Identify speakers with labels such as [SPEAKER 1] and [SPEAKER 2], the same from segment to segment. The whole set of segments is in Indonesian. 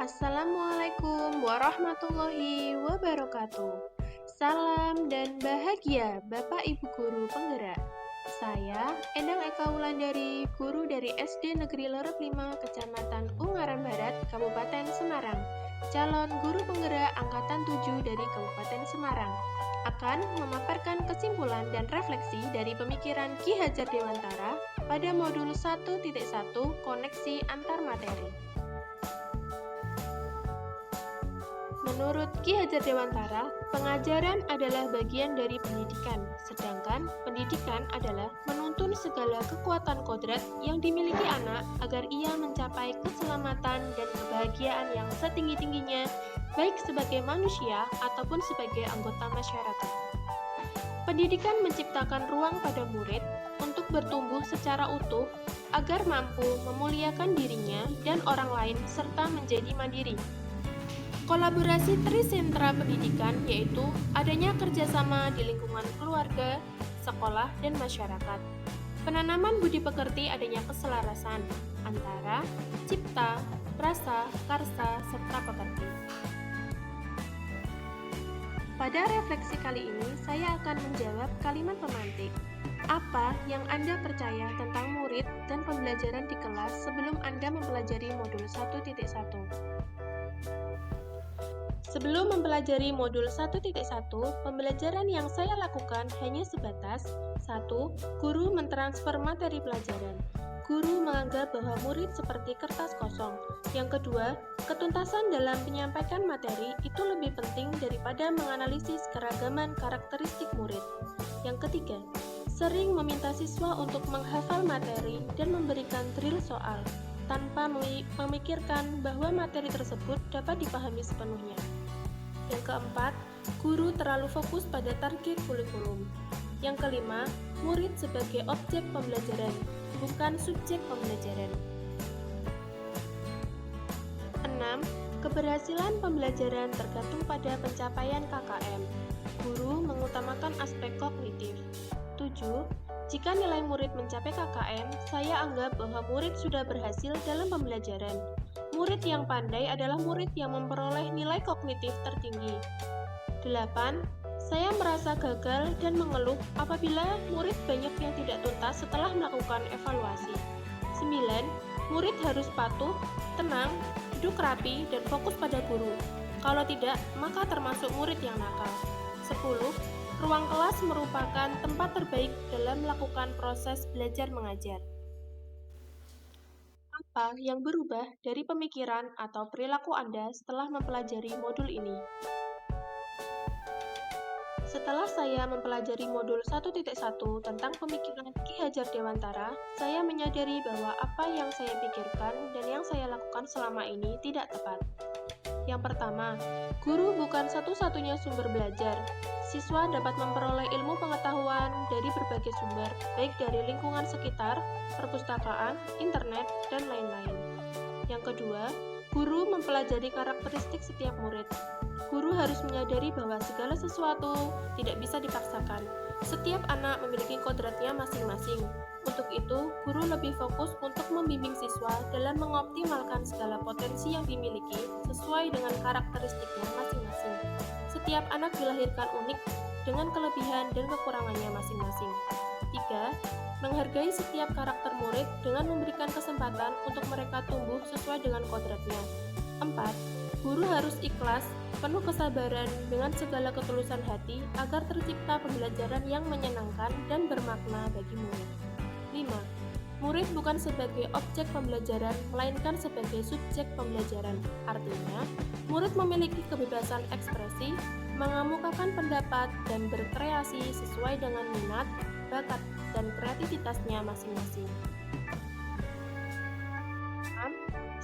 [SPEAKER 1] Assalamualaikum warahmatullahi wabarakatuh. Salam dan bahagia Bapak Ibu Guru Penggerak. Saya Endang Eka Wulandari, guru dari SD Negeri Lerep 5, Kecamatan Ungaran Barat, Kabupaten Semarang. Calon guru penggerak angkatan 7 dari Kabupaten Semarang akan memaparkan kesimpulan dan refleksi dari pemikiran Ki Hajar Dewantara pada modul 1.1 koneksi antar materi. Menurut Ki Hajar Dewantara, pengajaran adalah bagian dari pendidikan, sedangkan pendidikan adalah menuntun segala kekuatan kodrat yang dimiliki anak agar ia mencapai keselamatan dan kebahagiaan yang setinggi-tingginya, baik sebagai manusia ataupun sebagai anggota masyarakat. Pendidikan menciptakan ruang pada murid untuk bertumbuh secara utuh agar mampu memuliakan dirinya dan orang lain serta menjadi mandiri. Kolaborasi trisentra pendidikan yaitu adanya kerjasama di lingkungan keluarga, sekolah, dan masyarakat. Penanaman budi pekerti adanya keselarasan antara cipta, rasa, karsa, serta pekerti. Pada refleksi kali ini, saya akan menjawab kalimat pemantik. Apa yang Anda percaya tentang murid dan pembelajaran di kelas sebelum Anda mempelajari modul 1.1? Sebelum mempelajari modul 1.1, pembelajaran yang saya lakukan hanya sebatas 1. Guru mentransfer materi pelajaran. Guru menganggap bahwa murid seperti kertas kosong. Yang kedua, ketuntasan dalam menyampaikan materi itu lebih penting daripada menganalisis keragaman karakteristik murid. Yang ketiga, sering meminta siswa untuk menghafal materi dan memberikan drill soal, tanpa memikirkan bahwa materi tersebut dapat dipahami sepenuhnya. Yang keempat, guru terlalu fokus pada target kurikulum. Yang kelima, murid sebagai objek pembelajaran, bukan subjek pembelajaran. 6. Keberhasilan pembelajaran tergantung pada pencapaian KKM. Guru mengutamakan aspek kognitif. 7. Jika nilai murid mencapai KKM, saya anggap bahwa murid sudah berhasil dalam pembelajaran. Murid yang pandai adalah murid yang memperoleh nilai kognitif tertinggi. 8. Saya merasa gagal dan mengeluh apabila murid banyak yang tidak tuntas setelah melakukan evaluasi. 9. Murid harus patuh, tenang, duduk rapi, dan fokus pada guru. Kalau tidak, maka termasuk murid yang nakal. 10. Ruang kelas merupakan tempat terbaik dalam melakukan proses belajar mengajar. Apa yang berubah dari pemikiran atau perilaku Anda setelah mempelajari modul ini? Setelah saya mempelajari modul 1.1 tentang pemikiran Ki Hajar Dewantara, saya menyadari bahwa apa yang saya pikirkan dan yang saya lakukan selama ini tidak tepat. Yang pertama, guru bukan satu-satunya sumber belajar. Siswa dapat memperoleh ilmu pengetahuan dari berbagai sumber, baik dari lingkungan sekitar, perpustakaan, internet, dan lain-lain. Yang kedua, guru mempelajari karakteristik setiap murid. Guru harus menyadari bahwa segala sesuatu tidak bisa dipaksakan. Setiap anak memiliki kodratnya masing-masing. Untuk itu, guru lebih fokus untuk membimbing siswa dalam mengoptimalkan segala potensi yang dimiliki sesuai dengan karakteristiknya masing-masing. Setiap anak dilahirkan unik dengan kelebihan dan kekurangannya masing-masing. 3. Menghargai setiap karakter murid dengan memberikan kesempatan untuk mereka tumbuh sesuai dengan kodratnya. 4. Guru harus ikhlas, penuh kesabaran dengan segala ketulusan hati agar tercipta pembelajaran yang menyenangkan dan bermakna bagi murid. 5. Murid bukan sebagai objek pembelajaran, melainkan sebagai subjek pembelajaran. Artinya, murid memiliki kebebasan ekspresi, mengemukakan pendapat, dan berkreasi sesuai dengan minat, bakat, dan kreativitasnya masing-masing.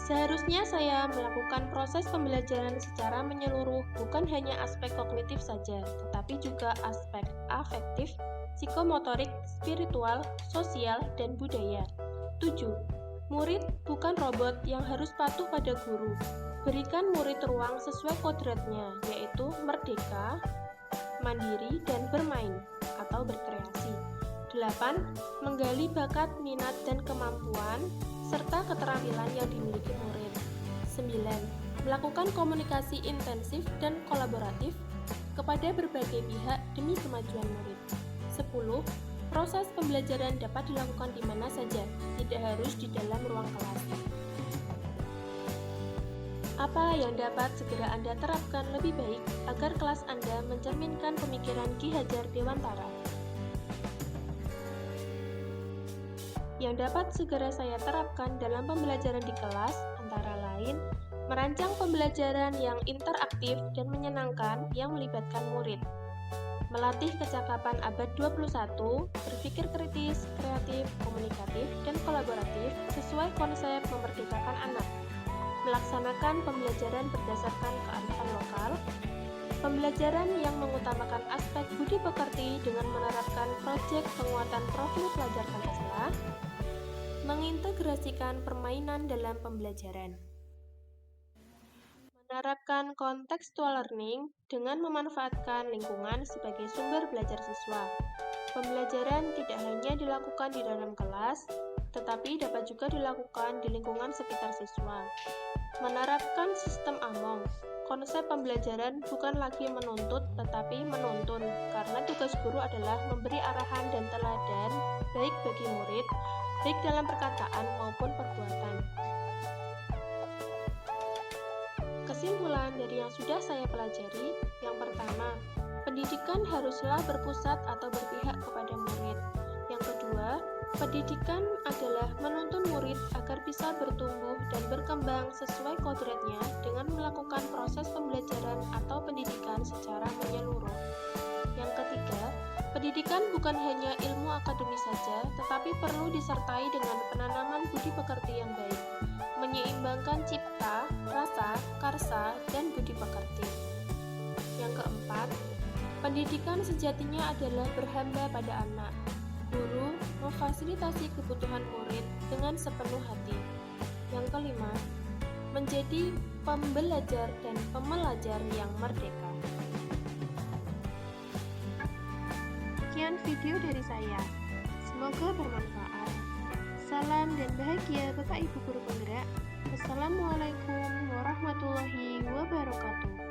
[SPEAKER 1] Seharusnya saya melakukan proses pembelajaran secara menyeluruh, bukan hanya aspek kognitif saja, tetapi juga aspek afektif, psikomotorik, spiritual, sosial, dan budaya. 7. Murid bukan robot yang harus patuh pada guru. Berikan murid ruang sesuai kodratnya, yaitu merdeka, mandiri, dan bermain atau berkreasi. 8. Menggali bakat, minat, dan kemampuan serta keterampilan yang dimiliki murid. 9. Melakukan komunikasi intensif dan kolaboratif kepada berbagai pihak demi kemajuan murid. 10. Proses pembelajaran dapat dilakukan di mana saja, tidak harus di dalam ruang kelas. Apa yang dapat segera Anda terapkan lebih baik agar kelas Anda mencerminkan pemikiran Ki Hajar Dewantara? Yang dapat segera saya terapkan dalam pembelajaran di kelas antara lain merancang pembelajaran yang interaktif dan menyenangkan yang melibatkan murid, melatih kecakapan abad 21, berpikir kritis, kreatif, komunikatif, dan kolaboratif sesuai konsep memerdekakan anak, melaksanakan pembelajaran berdasarkan kearifan lokal, pembelajaran yang mengutamakan aspek budi pekerti dengan menerapkan proyek penguatan profil pelajar Pancasila, mengintegrasikan permainan dalam pembelajaran, menerapkan contextual learning dengan memanfaatkan lingkungan sebagai sumber belajar siswa. Pembelajaran tidak hanya dilakukan di dalam kelas, tetapi dapat juga dilakukan di lingkungan sekitar siswa. Menerapkan sistem AMONG. Konsep pembelajaran bukan lagi menuntut tetapi menuntun, karena tugas guru adalah memberi arahan dan teladan baik bagi murid, baik dalam perkataan maupun perbuatan. Kesimpulan dari yang sudah saya pelajari, yang pertama, pendidikan haruslah berpusat atau berpihak kepada murid. Yang kedua, pendidikan adalah menuntun murid agar bisa bertumbuh dan berkembang sesuai kodratnya dengan melakukan proses pembelajaran atau pendidikan secara menyeluruh. Yang ketiga, pendidikan bukan hanya ilmu akademis saja, tetapi perlu disertai dengan penanaman budi pekerti yang baik, menyeimbangkan cipta, rasa, karsa, dan budi pekerti. Yang keempat, pendidikan sejatinya adalah berhamba pada anak. Guru memfasilitasi kebutuhan murid dengan sepenuh hati. Yang kelima, menjadi pembelajar dan pembelajar yang merdeka. Sekian video dari saya. Semoga bermanfaat. Salam dan bahagia Bapak Ibu Guru Penggerak. Wassalamualaikum warahmatullahi wabarakatuh.